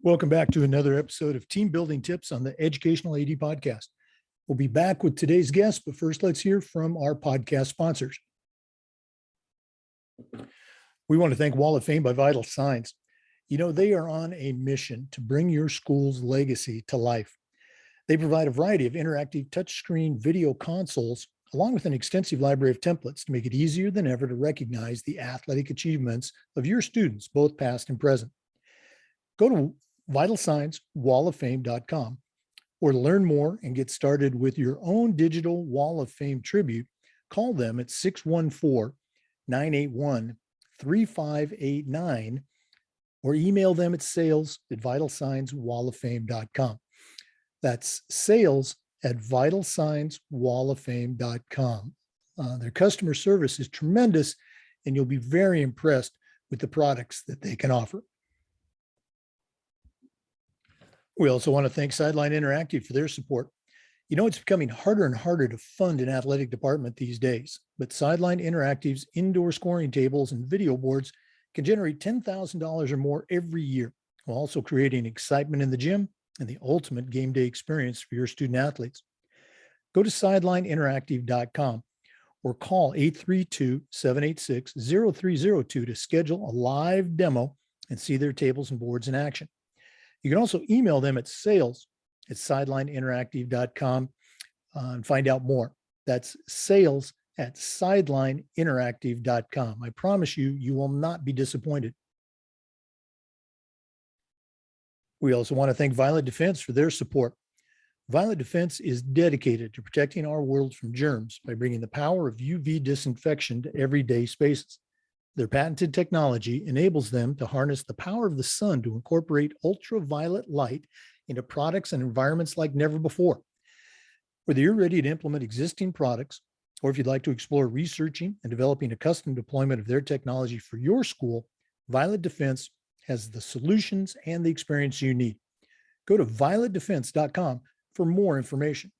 Welcome back to another episode of Team Building Tips on the Educational AD Podcast. We'll be back with today's guest, but first let's hear from our podcast sponsors. We want to thank Wall of Fame by Vital Signs. You know, they are on a mission to bring your school's legacy to life. They provide a variety of interactive touchscreen video consoles, along with an extensive library of templates to make it easier than ever to recognize the athletic achievements of your students, both past and present. Go to vitalsignswalloffame.com or to learn more and get started with your own digital Wall of Fame tribute. Call them at 614-981-3589 or email them at sales@vitalsignswalloffame.com. That's sales@vitalsignswalloffame.com. Their customer service is tremendous, and you'll be very impressed with the products that they can offer. We also want to thank Sideline Interactive for their support. You know, it's becoming harder and harder to fund an athletic department these days, but Sideline Interactive's indoor scoring tables and video boards can generate $10,000 or more every year, while also creating excitement in the gym and the ultimate game day experience for your student athletes. Go to sidelineinteractive.com or call 832-786-0302 to schedule a live demo and see their tables and boards in action. You can also email them at sales@sidelineinteractive.com and find out more. That's sales@sidelineinteractive.com. I promise you, you will not be disappointed. We also want to thank Violet Defense for their support. Violet Defense is dedicated to protecting our world from germs by bringing the power of UV disinfection to everyday spaces. Their patented technology enables them to harness the power of the sun to incorporate ultraviolet light into products and environments like never before. Whether you're ready to implement existing products, or if you'd like to explore researching and developing a custom deployment of their technology for your school, Violet Defense has the solutions and the experience you need. Go to violetdefense.com for more information.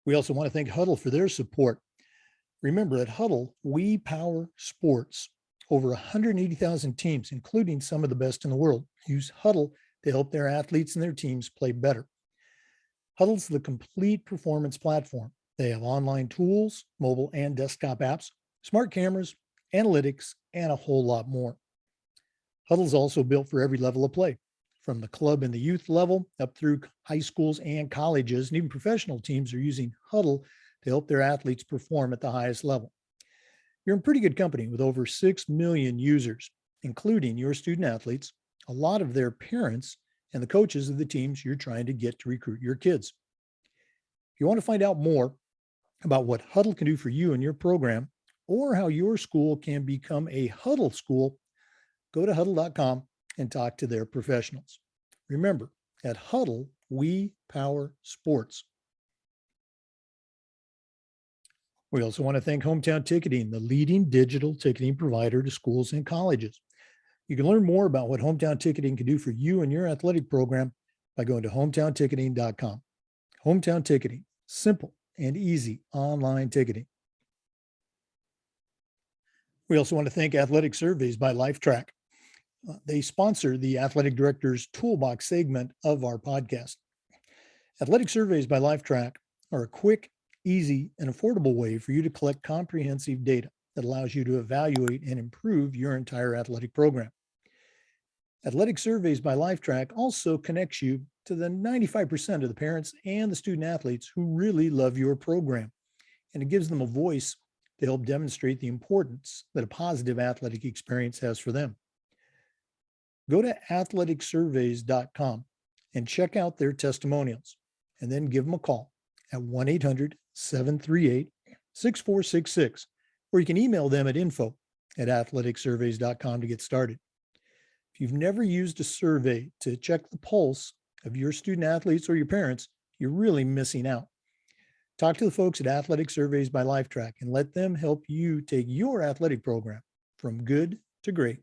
We also want to thank Huddle for their support. Remember, at Huddle, we power sports. Over 180,000 teams, including some of the best in the world, use Huddle to help their athletes and their teams play better. Huddle's the complete performance platform. They have online tools, mobile and desktop apps, smart cameras, analytics, and a whole lot more. Huddle's also built for every level of play, from the club and the youth level up through high schools and colleges, and even professional teams are using Huddle to help their athletes perform at the highest level. You're in pretty good company with over 6 million users, including your student athletes, a lot of their parents, and the coaches of the teams you're trying to get to recruit your kids. If you want to find out more about what Huddle can do for you and your program, or how your school can become a Huddle school, go to huddle.com and talk to their professionals. Remember, at Huddle, we power sports. We also want to thank Hometown Ticketing, the leading digital ticketing provider to schools and colleges. You can learn more about what Hometown Ticketing can do for you and your athletic program by going to hometownticketing.com. Hometown Ticketing, simple and easy online ticketing. We also want to thank Athletic Surveys by LifeTrack. They sponsor the Athletic Director's Toolbox segment of our podcast. Athletic Surveys by LifeTrack are a quick, easy, and affordable way for you to collect comprehensive data that allows you to evaluate and improve your entire athletic program. Athletic Surveys by LifeTrack also connects you to the 95% of the parents and the student athletes who really love your program, and it gives them a voice to help demonstrate the importance that a positive athletic experience has for them. Go to athleticsurveys.com and check out their testimonials, and then give them a call at 1-800-738-6466, or you can email them at info@athleticsurveys.com to get started. If you've never used a survey to check the pulse of your student athletes or your parents, you're really missing out. Talk to the folks at Athletic Surveys by LifeTrack and let them help you take your athletic program from good to great.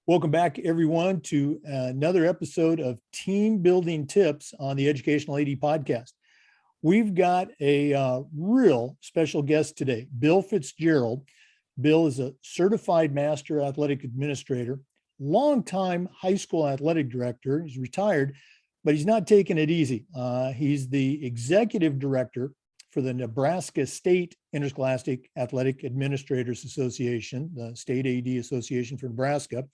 Welcome back, everyone, to another episode of Team Building Tips on the Educational AD Podcast. We've got a real special guest today, Bill Fitzgerald, Bill is a certified master athletic administrator, longtime high school athletic director. He's retired, but he's not taking it easy. He's the executive director for the Nebraska State Interscholastic Athletic Administrators Association, the State AD Association for Nebraska.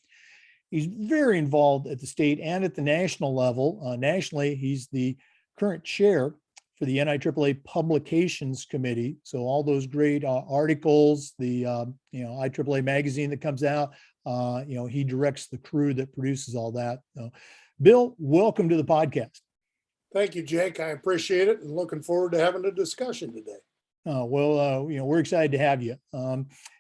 He's very involved at the state and at the national level. Nationally, he's the current chair for the NIAAA Publications Committee. So all those great articles, the IAAA magazine that comes out, he directs the crew that produces all that. Bill, welcome to the podcast. Thank you, Jake. I appreciate it and looking forward to having a discussion today. We're excited to have you.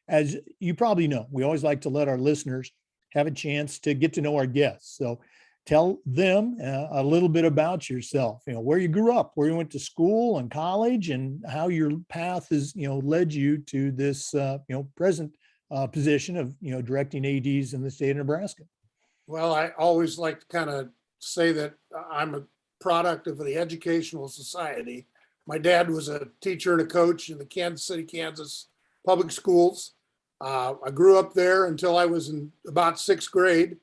As you probably know, we always like to let our listeners have a chance to get to know our guests. So tell them a little bit about yourself, where you grew up, where you went to school and college, and how your path has, led you to this, present position of, directing ADs in the state of Nebraska. Well, I always like to kind of say that I'm a product of the educational society. My dad was a teacher and a coach in the Kansas City, Kansas public schools. I grew up there until I was in about sixth grade,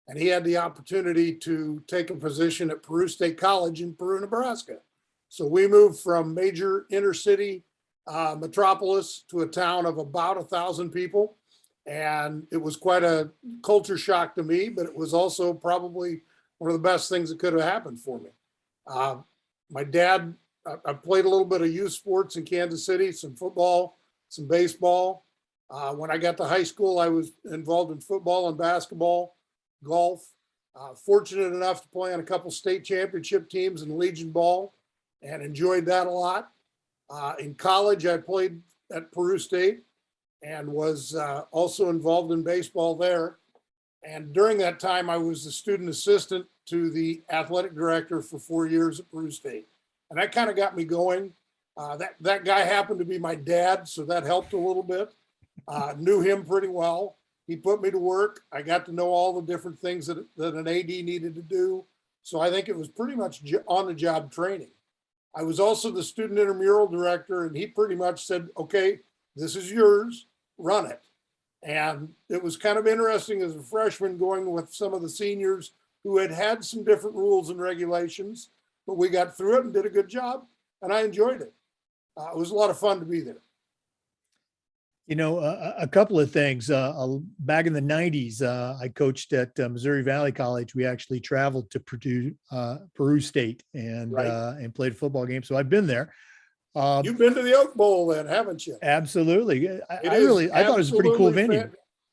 and he had the opportunity to take a position at Peru State College in Peru, Nebraska. So we moved from major inner city metropolis to a town of about 1,000 people. And it was quite a culture shock to me, but it was also probably one of the best things that could have happened for me. My dad, I played a little bit of youth sports in Kansas City, some football, some baseball. When I got to high school, I was involved in football and basketball, golf. Fortunate enough to play on a couple state championship teams in Legion Ball and enjoyed that a lot. In college, I played at Peru State and was also involved in baseball there. And during that time, I was the student assistant to the athletic director for 4 years at Peru State. And that kind of got me going. That guy happened to be my dad, so that helped a little bit. Knew him pretty well. He put me to work. I got to know all the different things that an AD needed to do. So I think it was pretty much on-the-job training. I was also the student intramural director, and he pretty much said, okay, this is yours, run it. And it was kind of interesting as a freshman going with some of the seniors who had some different rules and regulations, but we got through it and did a good job, and I enjoyed it. It was a lot of fun to be there. A couple of things. Back in the 90s, I coached at Missouri Valley College. We actually traveled to Peru State and played a football game. So I've been there. You've been to the Oak Bowl then, haven't you? Absolutely. I thought it was a pretty cool venue.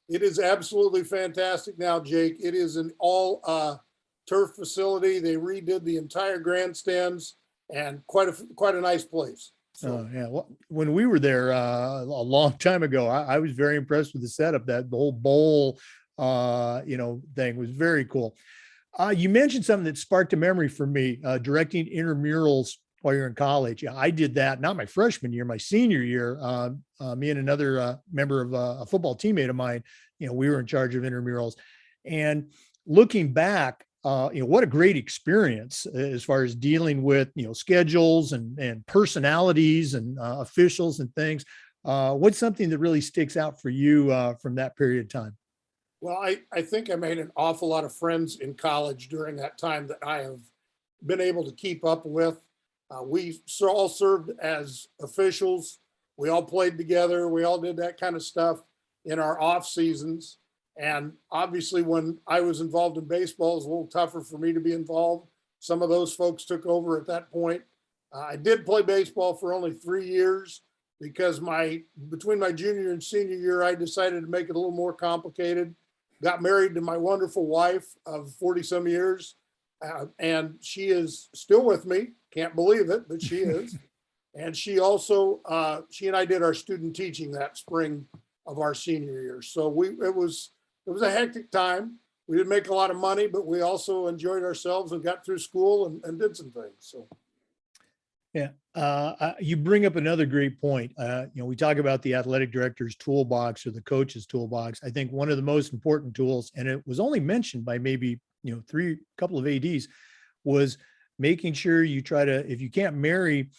It is absolutely fantastic now, Jake. It is an all turf facility. They redid the entire grandstands and quite a nice place. So. Yeah. Well, when we were there a long time ago, I was very impressed with the setup. The whole bowl, thing was very cool. You mentioned something that sparked a memory for me, directing intramurals while you're in college. I did that, not my freshman year, my senior year. Me and another member of a football teammate of mine, we were in charge of intramurals. And looking back, what a great experience as far as dealing with, schedules and personalities and officials and things. What's something that really sticks out for you from that period of time? Well, I think I made an awful lot of friends in college during that time that I have been able to keep up with. We all served as officials. We all played together. We all did that kind of stuff in our off seasons. And obviously, when I was involved in baseball, it was a little tougher for me to be involved. Some of those folks took over at that point. I did play baseball for only 3 years because between my junior and senior year, I decided to make it a little more complicated. Got married to my wonderful wife of 40 some years. And she is still with me. Can't believe it, but she is. And she also, she and I did our student teaching that spring of our senior year. So it was a hectic time. We didn't make a lot of money, but we also enjoyed ourselves and got through school and did some things. So. Yeah. You bring up another great point. We talk about the athletic director's toolbox or the coach's toolbox. I think one of the most important tools, and it was only mentioned by maybe, couple of ADs, was making sure you try to, if you can't marry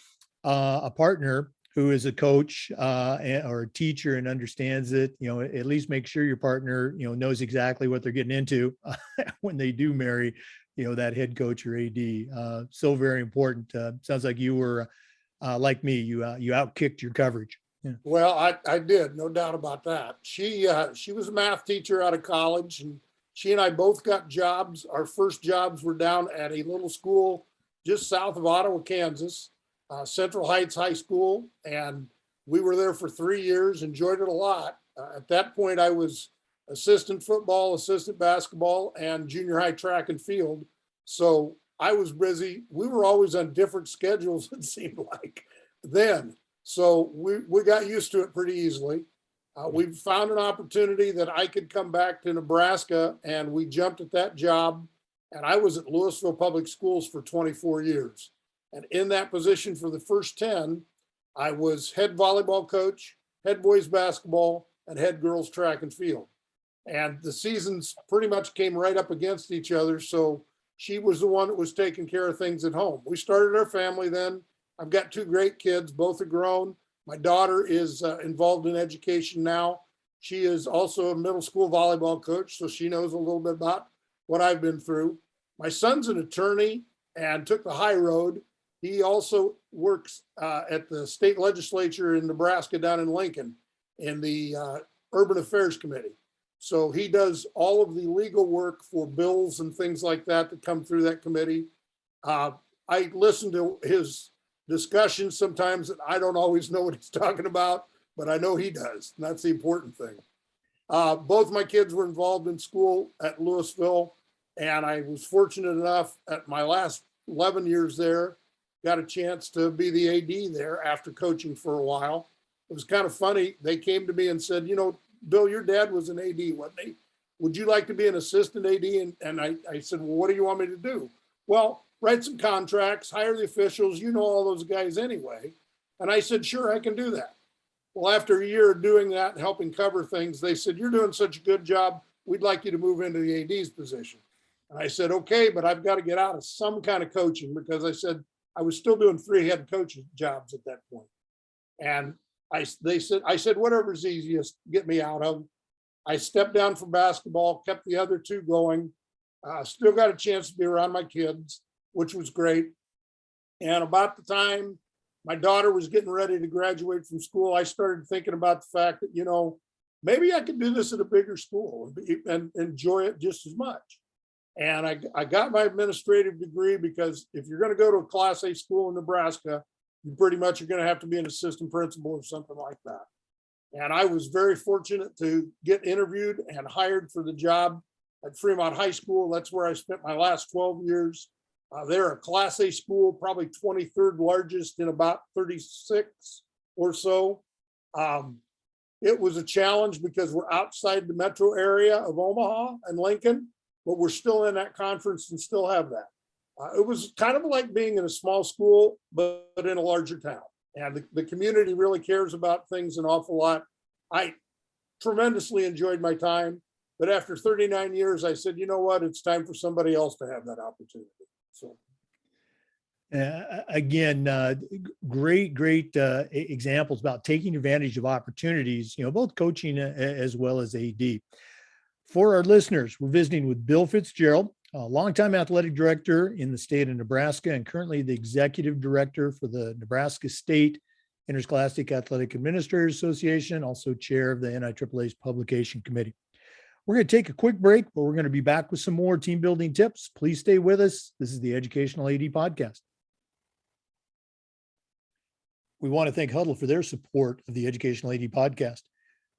a partner who is a coach or a teacher and understands it, at least make sure your partner, knows exactly what they're getting into when they do marry, that head coach or AD. So very important. Sounds like you were like me, you outkicked your coverage. Yeah. Well, I did, no doubt about that. She was a math teacher out of college, and she and I both got jobs. Our first jobs were down at a little school just south of Ottawa, Kansas, Central Heights High School, and we were there for 3 years, enjoyed it a lot. At that point, I was assistant football, assistant basketball, and junior high track and field. So I was busy. We were always on different schedules, it seemed like then. So we got used to it pretty easily. We found an opportunity that I could come back to Nebraska, and we jumped at that job. And I was at Louisville Public Schools for 24 years. And in that position for the first 10, I was head volleyball coach, head boys basketball, and head girls track and field. And the seasons pretty much came right up against each other. So she was the one that was taking care of things at home. We started our family then. I've got 2 great kids, both are grown. My daughter is involved in education now. She is also a middle school volleyball coach, so she knows a little bit about what I've been through. My son's an attorney and took the high road. He also works at the state legislature in Nebraska down in Lincoln in the Urban Affairs Committee. So he does all of the legal work for bills and things like that that come through that committee. I listen to his discussions sometimes that I don't always know what he's talking about, but I know he does. And that's the important thing. Both my kids were involved in school at Louisville, and I was fortunate enough at my last 11 years there, got a chance to be the AD there after coaching for a while. It was kind of funny. They came to me and said, Bill, your dad was an AD, wasn't he? Would you like to be an assistant AD? And I said, well, what do you want me to do? Well, write some contracts, hire the officials, all those guys anyway. And I said, sure, I can do that. Well, after a year of doing that and helping cover things, they said, you're doing such a good job, we'd like you to move into the AD's position. And I said, okay, but I've got to get out of some kind of coaching, because I said I was still doing 3 head coaching jobs at that point. And I said, whatever's easiest, get me out of. I stepped down from basketball, kept the other 2 going, still got a chance to be around my kids, which was great. And about the time my daughter was getting ready to graduate from school, I started thinking about the fact that, maybe I could do this at a bigger school and enjoy it just as much. And I got my administrative degree, because if you're going to go to a Class A school in Nebraska, you pretty much are going to have to be an assistant principal or something like that. And I was very fortunate to get interviewed and hired for the job at Fremont High School. That's where I spent my last 12 years. They're a Class A school, probably 23rd largest in about 36 or so. It was a challenge because we're outside the metro area of Omaha and Lincoln, but we're still in that conference and still have that. It was kind of like being in a small school, but in a larger town. And the community really cares about things an awful lot. I tremendously enjoyed my time, but after 39 years, I said, you know what, it's time for somebody else to have that opportunity. So. Again, great examples about taking advantage of opportunities, both coaching as well as AD. For our listeners, we're visiting with Bill Fitzgerald, a longtime athletic director in the state of Nebraska and currently the executive director for the Nebraska State Interscholastic Athletic Administrators Association, also chair of the NIAAA's Publication Committee. We're going to take a quick break, but we're going to be back with some more team building tips. Please stay with us. This is the Educational AD Podcast. We want to thank Huddle for their support of the Educational AD Podcast.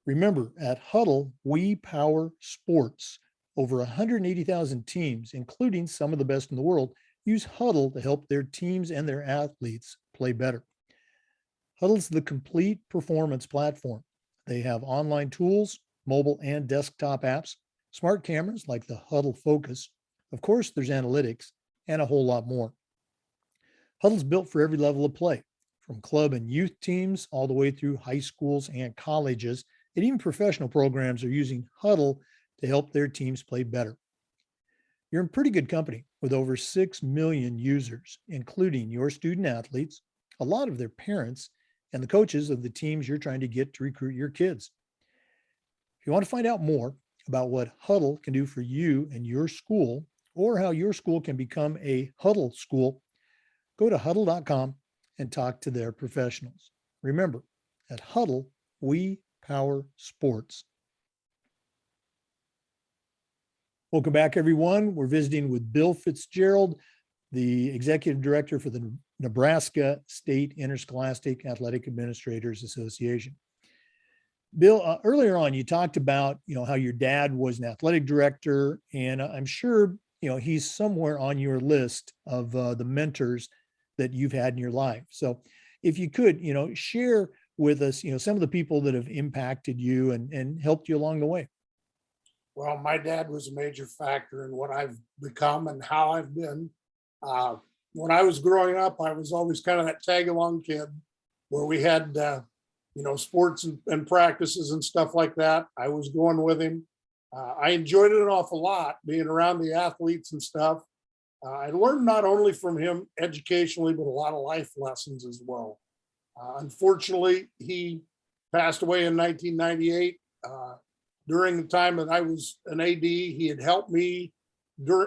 Remember, at Huddle, we power sports. Over 180,000 teams, including some of the best in the world, use Huddle to help their teams and their athletes play better. Huddle's the complete performance platform. They have online tools, mobile and desktop apps, smart cameras like the Huddle Focus. Of course, there's analytics and a whole lot more. Huddle's built for every level of play, from club and youth teams all the way through high schools and colleges, and even professional programs are using Huddle to help their teams play better. You're in pretty good company with over 6 million users, including your student athletes, a lot of their parents, and the coaches of the teams you're trying to get to recruit your kids. If you want to find out more about what Huddle can do for you and your school, or how your school can become a Huddle school, go to huddle.com and talk to their professionals. Remember, at Huddle, we power sports. Welcome back, everyone. We're visiting with Bill Fitzgerald, the Executive Director for the Nebraska State Interscholastic Athletic Administrators Association. Bill, earlier on, you talked about, how your dad was an athletic director, and I'm sure, he's somewhere on your list of the mentors that you've had in your life. So if you could, share with us, some of the people that have impacted you and helped you along the way. Well, my dad was a major factor in what I've become and how I've been. When I was growing up, I was always kind of that tag along kid where we had, sports and practices and stuff like that. I was going with him. I enjoyed it an awful lot, being around the athletes and stuff. I learned not only from him educationally, but a lot of life lessons as well. Unfortunately, he passed away in 1998. During the time that I was an AD, he had helped me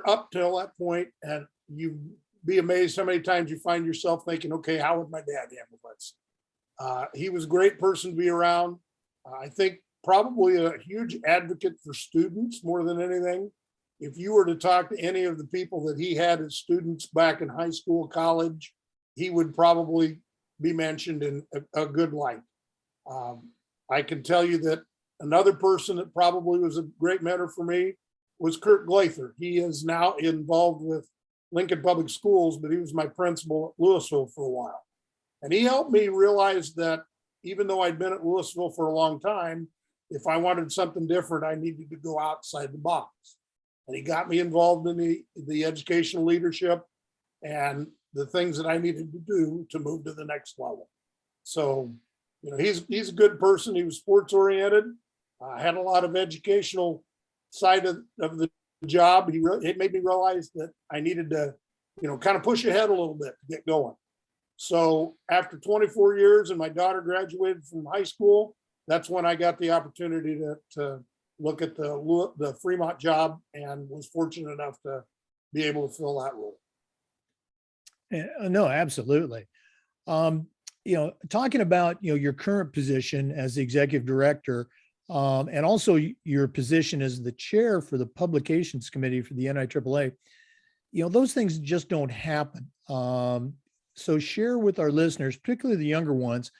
up till that point, and you'd be amazed how many times you find yourself thinking, okay, how would my dad handle this? He was a great person to be around. I think probably a huge advocate for students more than anything. If you were to talk to any of the people that he had as students back in high school, college, he would probably be mentioned in a good light. I can tell you that another person that probably was a great mentor for me was Kurt Glather. He is now involved with Lincoln Public Schools, but he was my principal at Louisville for a while. And he helped me realize that even though I'd been at Louisville for a long time, if I wanted something different, I needed to go outside the box. And he got me involved in the educational leadership and the things that I needed to do to move to the next level. So, he's a good person. He was sports oriented. Had a lot of educational side of the job. It made me realize that I needed to, kind of push ahead a little bit to get going. So after 24 years and my daughter graduated from high school, that's when I got the opportunity to look at the Fremont job and was fortunate enough to be able to fill that role. No, absolutely. Talking about, your current position as the executive director, and also your position as the chair for the publications committee for the NIAAA, those things just don't happen. So share with our listeners, particularly the younger ones,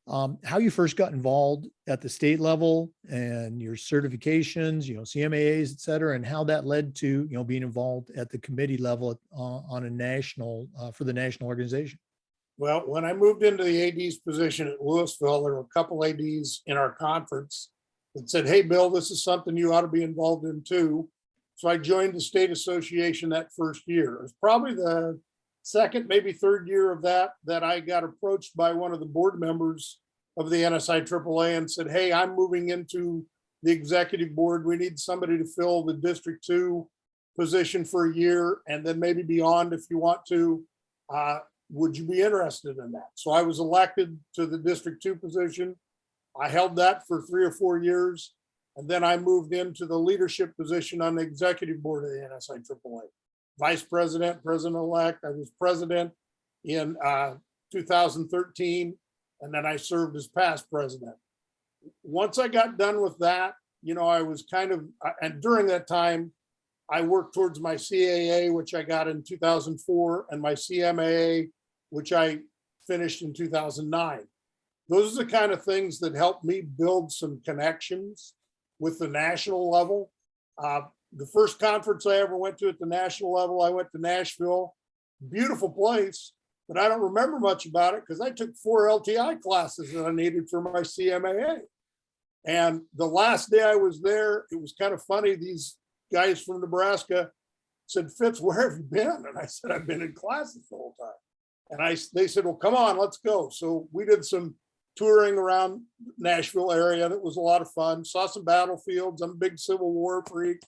how you first got involved at the state level and your certifications, CMAAs, et cetera, and how that led to, being involved at the committee level on a national, for the national organization. Well, when I moved into the AD's position at Louisville, there were a couple ADs in our conference that said, hey, Bill, this is something you ought to be involved in too. So I joined the state association that first year. It was probably the second, maybe third year of that I got approached by one of the board members of the NSIAAA and said, hey, I'm moving into the executive board. We need somebody to fill the District 2 position for a year and then maybe beyond if you want to. Would you be interested in that? So I was elected to the District 2 position. I held that for 3 or 4 years. And then I moved into the leadership position on the executive board of the NSIAAA. Vice president, president-elect. I was president in 2013, and then I served as past president. Once I got done with that, I was and during that time, I worked towards my CAA, which I got in 2004, and my CMAA, which I finished in 2009. Those are the kind of things that helped me build some connections with the national level. The first conference I ever went to at the national level, I went to Nashville. Beautiful place, but I don't remember much about it because I took 4 LTI classes that I needed for my CMAA. And the last day I was there, it was kind of funny. These guys from Nebraska said, Fitz, where have you been? And I said, I've been in classes the whole time. And they said, well, come on, let's go. So we did some touring around Nashville area. That was a lot of fun. Saw some battlefields. I'm a big Civil War freak,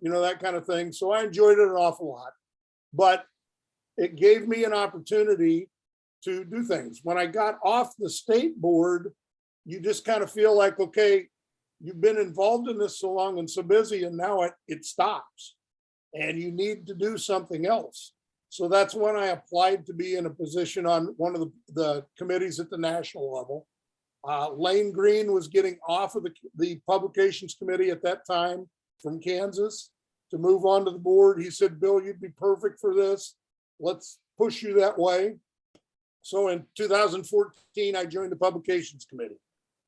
that kind of thing. So I enjoyed it an awful lot. But it gave me an opportunity to do things. When I got off the state board, you just kind of feel like, okay, you've been involved in this so long and so busy, and now it stops and you need to do something else. So that's when I applied to be in a position on one of the committees at the national level. Lane Green was getting off of the publications committee at that time from Kansas to move on to the board. He said, Bill, you'd be perfect for this. Let's push you that way. So in 2014, I joined the publications committee,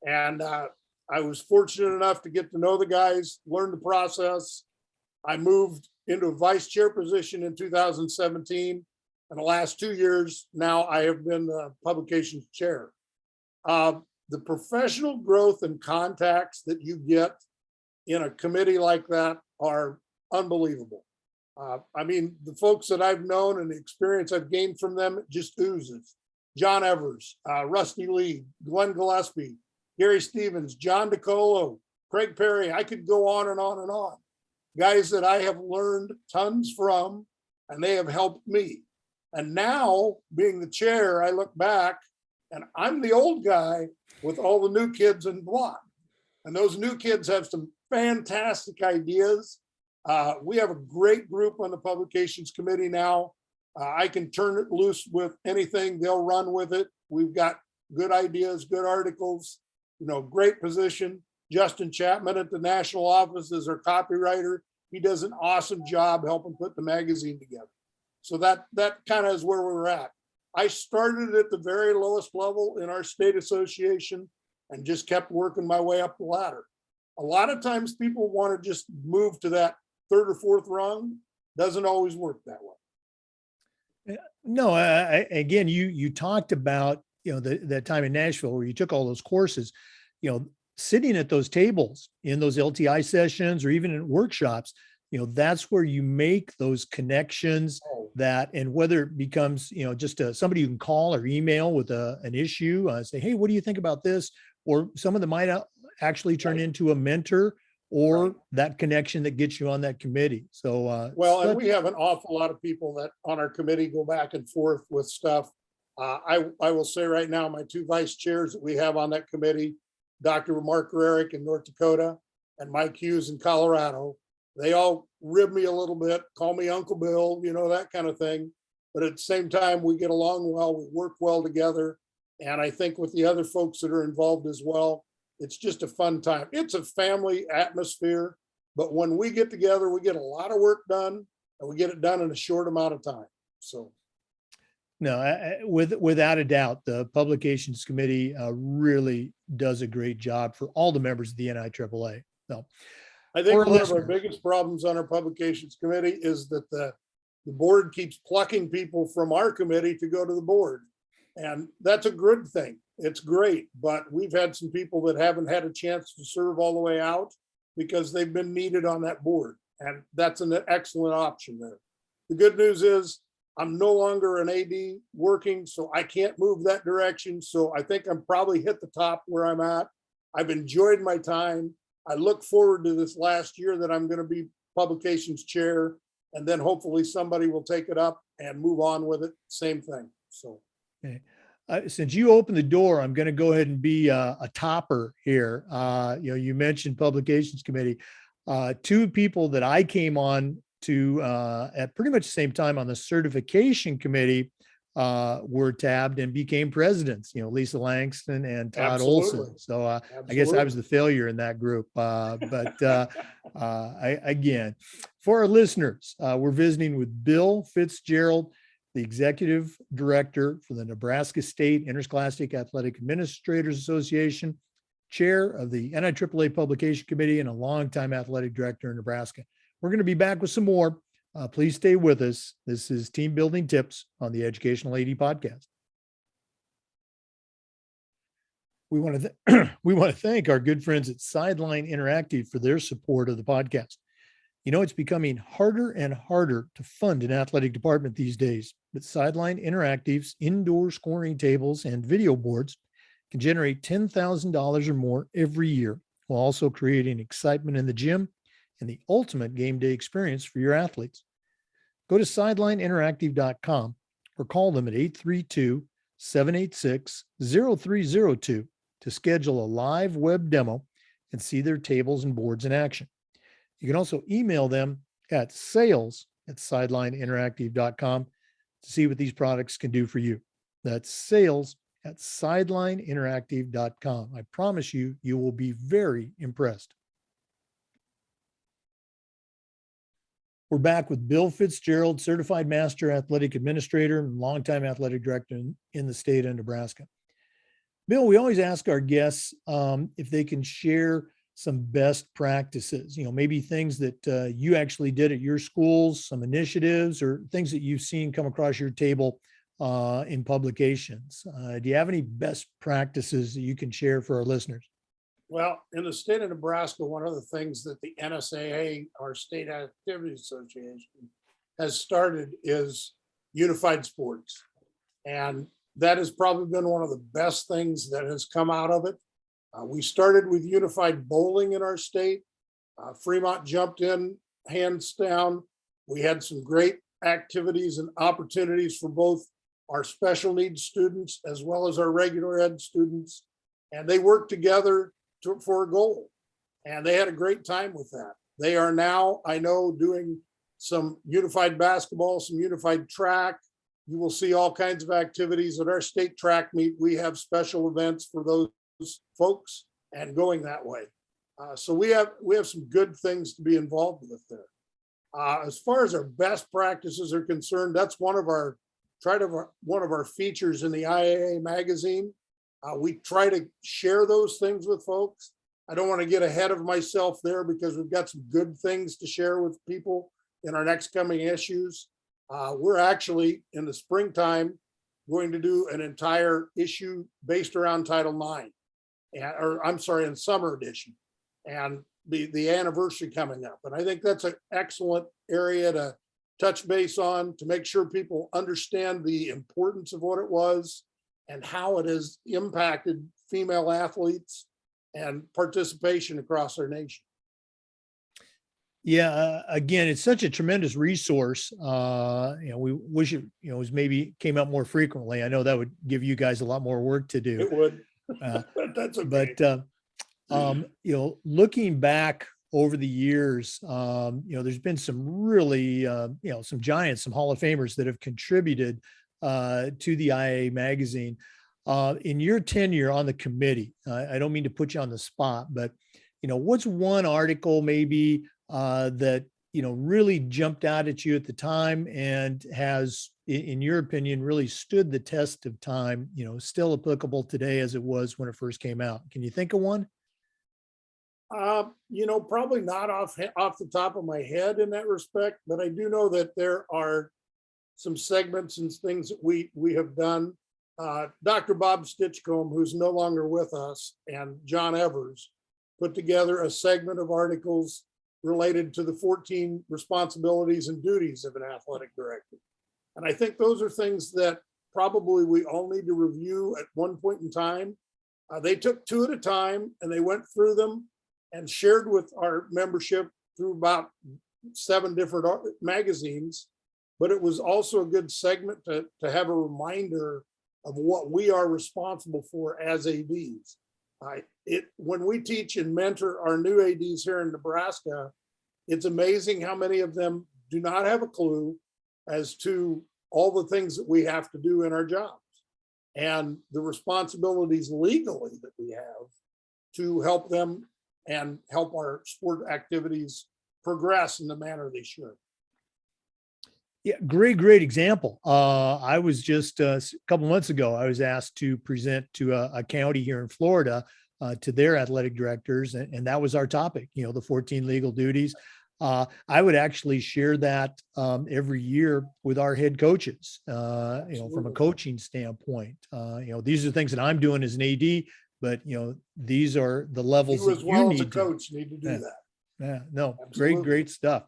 and I was fortunate enough to get to know the guys, learn the process. I moved into a vice chair position in 2017. And the last 2 years now, I have been the publications chair. The professional growth and contacts that you get in a committee like that are unbelievable. I mean, the folks that I've known and the experience I've gained from them just oozes. John Evers, Rusty Lee, Glenn Gillespie, Gary Stevens, John DiColo, Craig Perry. I could go on and on and on. Guys that I have learned tons from, and they have helped me. And now, being the chair, I look back and I'm the old guy with all the new kids in block. And those new kids have some fantastic ideas. We have a great group on the publications committee now. I can turn it loose with anything, they'll run with it. We've got good ideas, good articles, great position. Justin Chapman at the national office is our copywriter. He does an awesome job helping put the magazine together. So that kind of is where we're at. I started at the very lowest level in our state association and just kept working my way up the ladder. A lot of times people want to just move to that third or fourth rung. Doesn't always work that way. No, again, you talked about, that time in Nashville where you took all those courses, sitting at those tables in those LTI sessions or even in workshops, that's where you make those connections and whether it becomes, just somebody you can call or email with an issue, say, hey, what do you think about this? Or someone that might actually turn into a mentor or that connection that gets you on that committee. So, and we have an awful lot of people that on our committee go back and forth with stuff. I will say right now, my two vice chairs that we have on that committee, Dr. Mark Rarick in North Dakota and Mike Hughes in Colorado, they all rib me a little bit, call me Uncle Bill, that kind of thing. But at the same time, we get along well, we work well together. And I think with the other folks that are involved as well, it's just a fun time. It's a family atmosphere, but when we get together, we get a lot of work done and we get it done in a short amount of time. So. No, without a doubt, the publications committee really does a great job for all the members of the NIAAA. So, I think one of our biggest problems on our publications committee is that the board keeps plucking people from our committee to go to the board. And that's a good thing. It's great, but we've had some people that haven't had a chance to serve all the way out because they've been needed on that board. And that's an excellent option there. The good news is I'm no longer an AD working, so I can't move that direction. So I think I'm probably hit the top where I'm at. I've enjoyed my time. I look forward to this last year that I'm going to be publications chair, and then hopefully somebody will take it up and move on with it. Same thing. So. Okay. Since you opened the door, I'm going to go ahead and be a topper here. You mentioned publications committee. Two people that I came on to at pretty much the same time on the certification committee were tabbed and became presidents, Lisa Langston and Todd Olson. So I guess I was the failure in that group. Again, for our listeners, we're visiting with Bill Fitzgerald, the executive director for the Nebraska State Interscholastic Athletic Administrators Association, chair of the NIAAA Publication Committee, and a longtime athletic director in Nebraska. We're going to be back with some more. Please stay with us. This is Team Building Tips on the Educational AD Podcast. We want to thank our good friends at Sideline Interactive for their support of the podcast. It's becoming harder and harder to fund an athletic department these days, but Sideline Interactive's indoor scoring tables and video boards can generate $10,000 or more every year, while also creating excitement in the gym and the ultimate game day experience for your athletes. Go to sidelineinteractive.com or call them at 786-0302 to schedule a live web demo and see their tables and boards in action. You can also email them at sales@sidelineinteractive.com to see what these products can do for you. That's sales@sidelineinteractive.com. I promise you, you will be very impressed. We're back with Bill Fitzgerald, Certified Master Athletic Administrator and longtime athletic director in the state of Nebraska. Bill, we always ask our guests if they can share some best practices, maybe things that you actually did at your schools, some initiatives or things that you've seen come across your table in publications. Do you have any best practices that you can share for our listeners? Well, in the state of Nebraska, one of the things that the NSAA, our State Activity Association, has started is unified sports. And that has probably been one of the best things that has come out of it. We started with unified bowling in our state. Fremont jumped in, hands down. We had some great activities and opportunities for both our special needs students as well as our regular ed students. And they worked together for a goal. And they had a great time with that. They are now, I know, doing some unified basketball, some unified track. You will see all kinds of activities at our state track meet. We have special events for those folks and going that way. So we have some good things to be involved with there. As far as our best practices are concerned, that's one of our features in the IAA magazine. We try to share those things with folks. I don't want to get ahead of myself there because we've got some good things to share with people in our next coming issues. We're actually in the springtime going to do an entire issue based around Title IX, in summer edition, and the anniversary coming up. And I think that's an excellent area to touch base on to make sure people understand the importance of what it was and how it has impacted female athletes and participation across our nation. Yeah, again, it's such a tremendous resource. We wish it, was maybe came out more frequently. I know that would give you guys a lot more work to do. It would. That's okay. But looking back over the years, there's been some really, some giants, some Hall of Famers that have contributed to the IA magazine. In your tenure on the committee, I don't mean to put you on the spot, but what's one article maybe that really jumped out at you at the time and has, in your opinion, really stood the test of time, still applicable today as it was when it first came out? Can you think of one? Probably not off the top of my head in that respect, but I do know that there are some segments and things that we have done. Dr. Bob Stitchcomb, who's no longer with us, and John Evers put together a segment of articles related to the 14 responsibilities and duties of an athletic director. And I think those are things that probably we all need to review at one point in time. They took two at a time and they went through them and shared with our membership through about 7 different magazines. But it was also a good segment to have a reminder of what we are responsible for as ADs. When we teach and mentor our new ADs here in Nebraska, it's amazing how many of them do not have a clue as to all the things that we have to do in our jobs and the responsibilities legally that we have to help them and help our sport activities progress in the manner they should. Yeah, great example. I was just a couple months ago, I was asked to present to a county here in Florida to their athletic directors, and that was our topic, the 14 legal duties. I would actually share that every year with our head coaches, from a coaching standpoint. These are things that I'm doing as an AD, but these are the levels you as that well you as need a coach need to do that. Yeah, no, Absolutely. great stuff.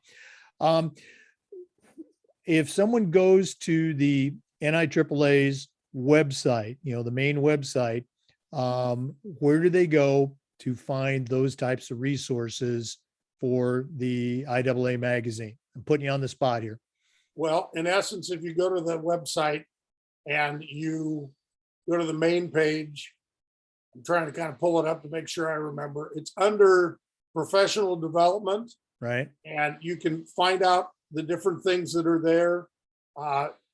If someone goes to the NIAAA's website, the main website, where do they go to find those types of resources for the IAA magazine? I'm putting you on the spot here. Well, in essence, if you go to the website and you go to the main page. I'm trying to kind of pull it up to make sure I remember. It's under professional development, Right. and you can find out the different things that are there.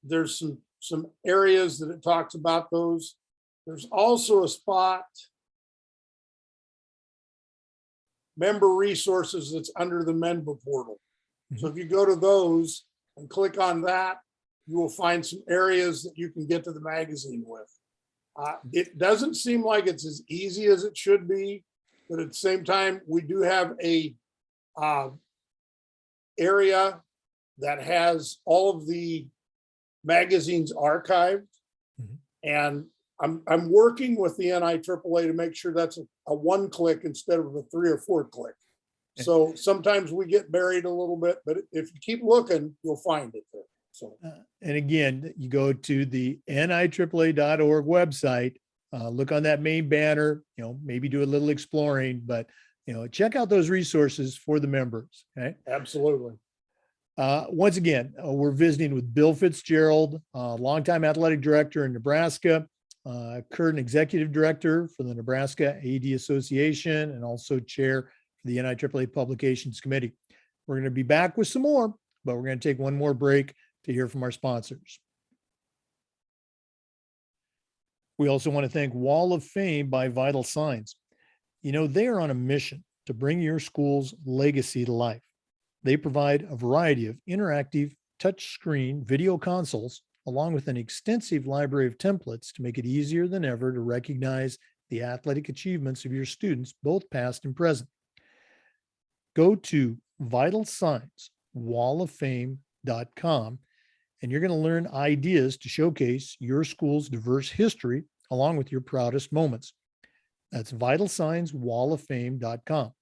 There's some areas that it talks about those. There's also a spot, member resources, that's under the member portal. So if you go to those and click on that, you will find some areas that you can get to the magazine with. It doesn't seem like it's as easy as it should be, but at the same time, we do have a area that has all of the magazines archived. And I'm working with the NIAAA to make sure that's a one click instead of a 3 or 4 click. So sometimes we get buried a little bit, but if you keep looking, you'll find it there. So, and again, you go to the NIAAA.org website, look on that main banner, maybe do a little exploring, but, check out those resources for the members. Okay. absolutely. Once again, we're visiting with Bill Fitzgerald, longtime athletic director in Nebraska, current executive director for the Nebraska AD Association, and also chair for the NIAAA Publications Committee. We're going to be back with some more, but we're going to take one more break to hear from our sponsors. We also want to thank Wall of Fame by Vital Signs. They are on a mission to bring your school's legacy to life. They provide a variety of interactive touchscreen video consoles, along with an extensive library of templates to make it easier than ever to recognize the athletic achievements of your students, both past and present. Go to vitalsignswalloffame.com, and you're going to learn ideas to showcase your school's diverse history along with your proudest moments. That's vitalsignswalloffame.com.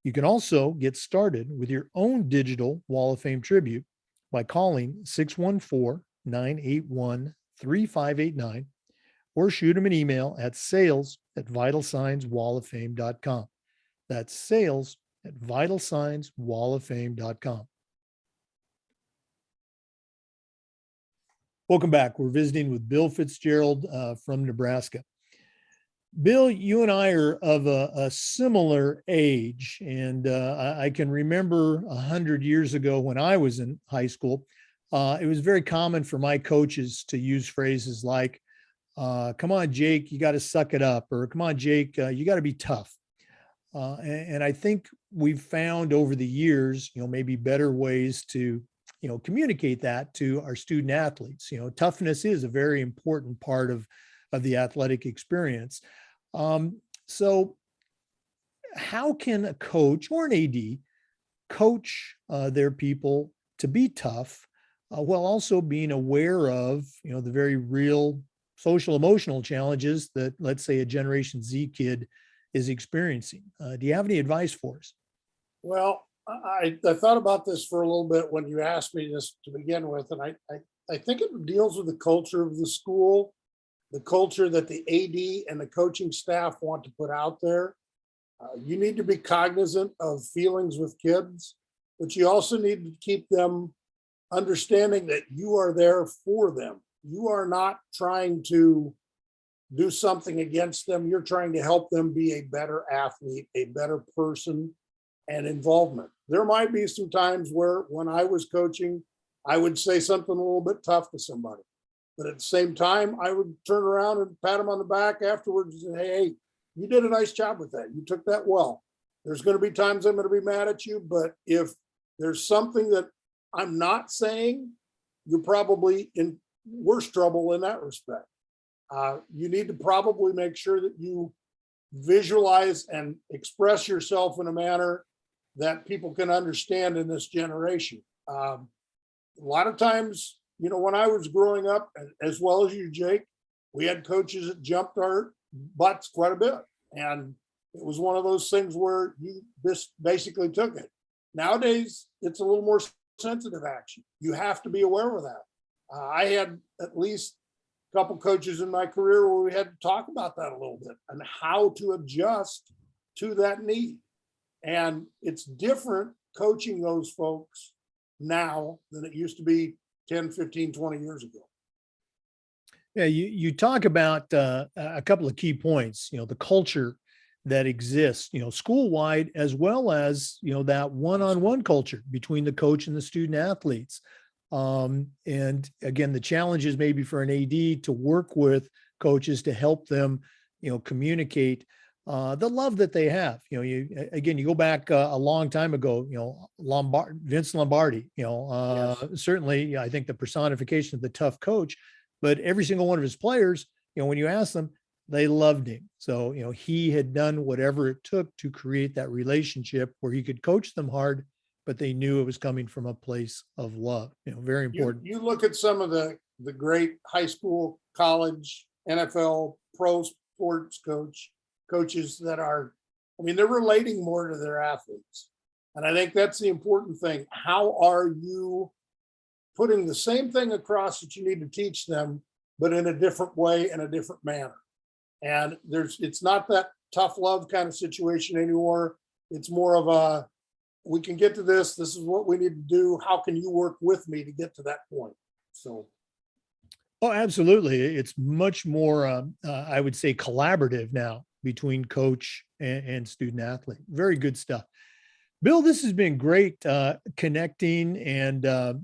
You can also get started with your own digital Wall of Fame tribute by calling 614-981-3589 or shoot them an email at sales@vitalsignswalloffame.com. That's sales@vitalsignswalloffame.com. Welcome back. We're visiting with Bill Fitzgerald from Nebraska. Bill, you and I are of a similar age, and I can remember 100 years ago when I was in high school, it was very common for my coaches to use phrases like, come on, Jake, you got to suck it up, or come on, Jake, you got to be tough. And I think we've found over the years, maybe better ways to, communicate that to our student athletes. Toughness is a very important part of the athletic experience. So how can a coach or an AD coach their people to be tough while also being aware of, the very real social emotional challenges that, let's say, a Generation Z kid is experiencing? Do you have any advice for us? Well, I thought about this for a little bit when you asked me this to begin with, and I think it deals with the culture of the school, the culture that the AD and the coaching staff want to put out there. You need to be cognizant of feelings with kids, but you also need to keep them understanding that you are there for them. You are not trying to do something against them. You're trying to help them be a better athlete, a better person, and involvement. There might be some times where when I was coaching, I would say something a little bit tough to somebody. But at the same time, I would turn around and pat them on the back afterwards and say, hey, you did a nice job with that. You took that well. There's going to be times I'm going to be mad at you, but if there's something that I'm not saying, you're probably in worse trouble in that respect. You need to probably make sure that you visualize and express yourself in a manner that people can understand in this generation. A lot of times, when I was growing up, as well as you, Jake, we had coaches that jumped our butts quite a bit. And it was one of those things where you just basically took it. Nowadays, it's a little more sensitive action. You have to be aware of that. I had at least a couple coaches in my career where we had to talk about that a little bit and how to adjust to that need. And it's different coaching those folks now than it used to be 10, 15, 20 years ago. Yeah, you talk about a couple of key points, the culture that exists, school-wide, as well as, that one-on-one culture between the coach and the student athletes. And again, the challenges maybe for an AD to work with coaches to help them, communicate the love that they have. You go back a long time ago, Vince Lombardi, Yes. certainly I think the personification of the tough coach, but every single one of his players, when you ask them, they loved him. So, he had done whatever it took to create that relationship where he could coach them hard, but they knew it was coming from a place of love, very important. You look at some of the great high school, college, NFL, pro sports coaches that are, I mean, they're relating more to their athletes. And I think that's the important thing. How are you putting the same thing across that you need to teach them, but in a different way, in a different manner? And it's not that tough love kind of situation anymore. It's more of a, we can get to this. This is what we need to do. How can you work with me to get to that point? So. Oh, absolutely. It's much more, I would say, collaborative now between coach and student athlete. Very good stuff. Bill, this has been great connecting, and I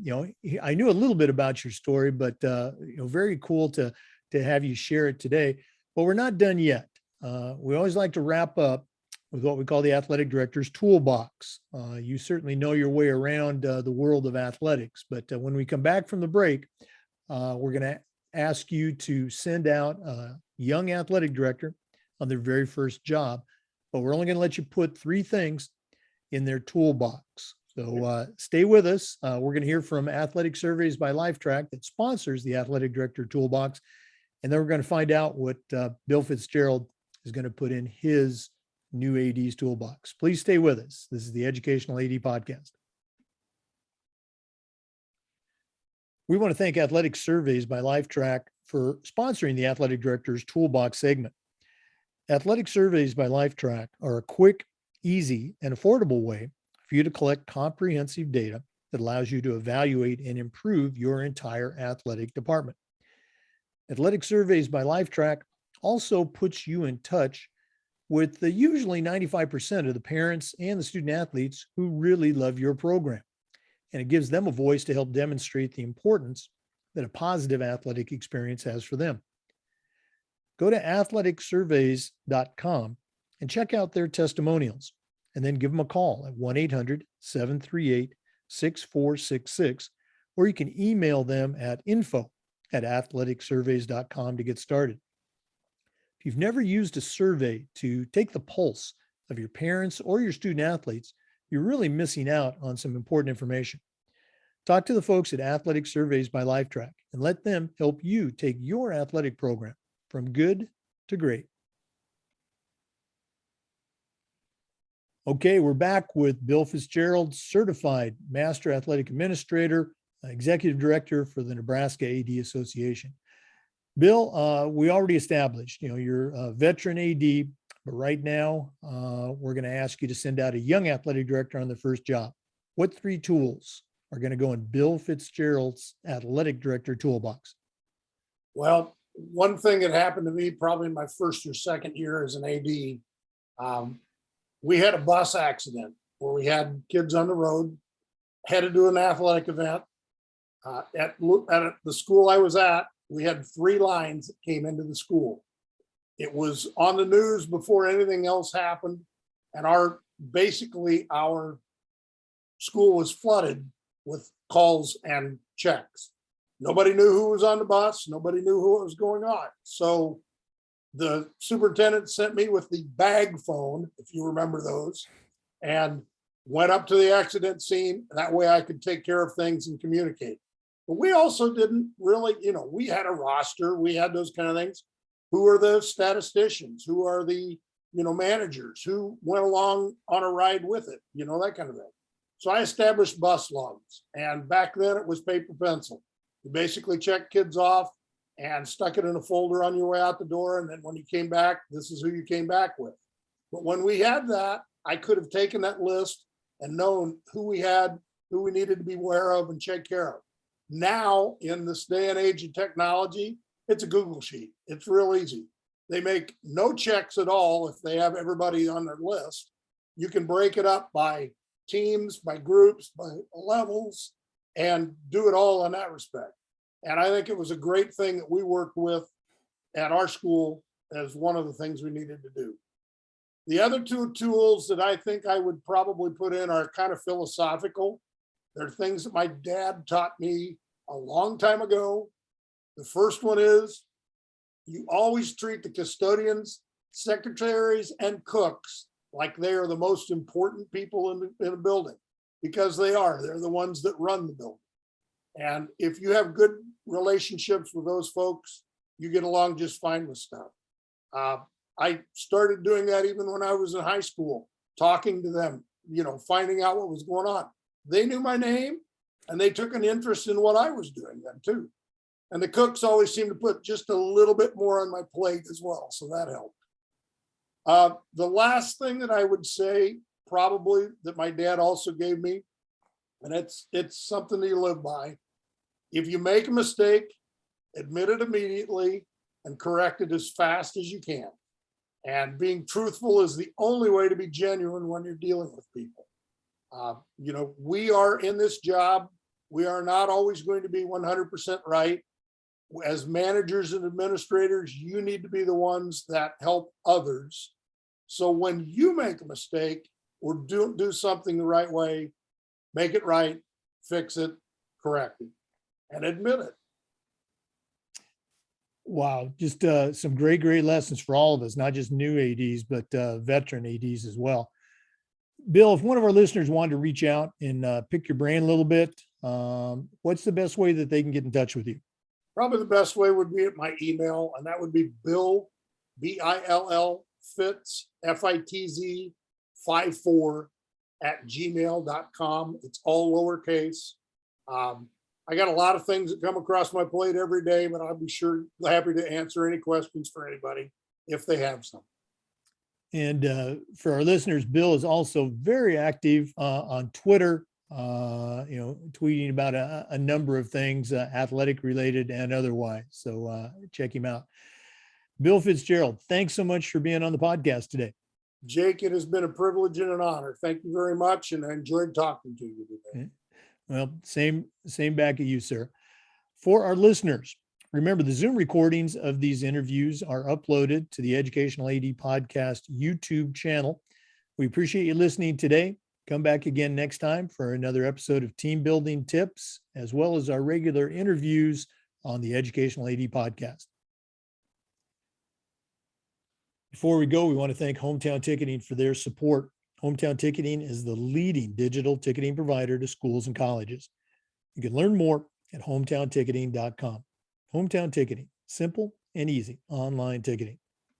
knew a little bit about your story, but very cool to have you share it today. But we're not done yet. We always like to wrap up with what we call the athletic director's toolbox. You certainly know your way around the world of athletics, but when we come back from the break, we're going to ask you to send out a young athletic director on their very first job, but we're only going to let you put 3 things in their toolbox. So stay with us. We're going to hear from Athletic Surveys by Lifetrack that sponsors the Athletic Director Toolbox. And then we're going to find out what Bill Fitzgerald is going to put in his new AD's toolbox. Please stay with us. This is the Educational AD Podcast. We want to thank Athletic Surveys by Lifetrack for sponsoring the Athletic Director's Toolbox segment. Athletic Surveys by Lifetrack are a quick, easy, and affordable way for you to collect comprehensive data that allows you to evaluate and improve your entire athletic department. Athletic Surveys by Lifetrack also puts you in touch with the usually 95% of the parents and the student athletes who really love your program. And it gives them a voice to help demonstrate the importance that a positive athletic experience has for them. Go to athleticsurveys.com and check out their testimonials, and then give them a call at 1-800-738-6466, or you can email them at info@athleticsurveys.com to get started. If you've never used a survey to take the pulse of your parents or your student athletes, you're really missing out on some important information. Talk to the folks at Athletic Surveys by Lifetrack and let them help you take your athletic program from good to great. Okay, we're back with Bill Fitzgerald, certified master athletic administrator, executive director for the Nebraska AD Association. Bill, we already established, you're a veteran AD, but right now we're going to ask you to send out a young athletic director on their first job. What 3 tools are going to go in Bill Fitzgerald's athletic director toolbox? Well, one thing that happened to me probably in my first or second year as an AD, we had a bus accident where we had kids on the road, headed to an athletic event. At the school I was at, we had 3 lines that came into the school. It was on the news before anything else happened. And our school was flooded with calls and checks. Nobody knew who was on the bus. Nobody knew who was going on. So the superintendent sent me with the bag phone, if you remember those, and went up to the accident scene. That way I could take care of things and communicate. But we also didn't really, we had a roster, we had those kind of things. Who are the statisticians? Who are the, managers? Who went along on a ride with it? That kind of thing. So I established bus logs. And back then it was paper pencil. You basically checked kids off and stuck it in a folder on your way out the door. And then when you came back, this is who you came back with. But when we had that, I could have taken that list and known who we had, who we needed to be aware of and take care of. Now, in this day and age of technology, It's a Google sheet. It's real easy. They make no checks at all if they have everybody on their list. You can break it up by teams, by groups, by levels, and do it all in that respect. And I think it was a great thing that we worked with at our school as one of the things we needed to do. The other two tools that I think I would probably put in are kind of philosophical. They're things that my dad taught me a long time ago. The first one is you always treat the custodians, secretaries, and cooks like they are the most important people in a building, because they are. They're the ones that run the building. And if you have good relationships with those folks, you get along just fine with stuff. I started doing that even when I was in high school, talking to them, finding out what was going on. They knew my name and they took an interest in what I was doing then too. And the cooks always seemed to put just a little bit more on my plate as well. So that helped. The last thing that I would say probably that my dad also gave me, and it's something that you live by. If you make a mistake, admit it immediately and correct it as fast as you can. And being truthful is the only way to be genuine when you're dealing with people. We are in this job. We are not always going to be 100% right. As managers and administrators, you need to be the ones that help others. So when you make a mistake or do something the right way, make it right, fix it, correct it, and admit it. Wow, just some great lessons for all of us, not just new ADs, but veteran ADs as well. Bill, if one of our listeners wanted to reach out and pick your brain a little bit, what's the best way that they can get in touch with you? Probably the best way would be at my email, and that would be Bill, Bill, Fitz, Fitz 54 @gmail.com. It's all lowercase. I got a lot of things that come across my plate every day, but I'll be happy to answer any questions for anybody if they have some. And for our listeners, Bill is also very active on Twitter, tweeting about a number of things, athletic related and otherwise. So check him out. Bill Fitzgerald, thanks so much for being on the podcast today. Jake, it has been a privilege and an honor. Thank you very much. And I enjoyed talking to you today. Well, same back at you, sir. For our listeners, remember the Zoom recordings of these interviews are uploaded to the Educational AD Podcast YouTube channel. We appreciate you listening today. Come back again next time for another episode of Team Building Tips, as well as our regular interviews on the Educational AD Podcast. Before we go, we want to thank Hometown Ticketing for their support. Hometown Ticketing is the leading digital ticketing provider to schools and colleges. You can learn more at hometownticketing.com. Hometown Ticketing, simple and easy online ticketing.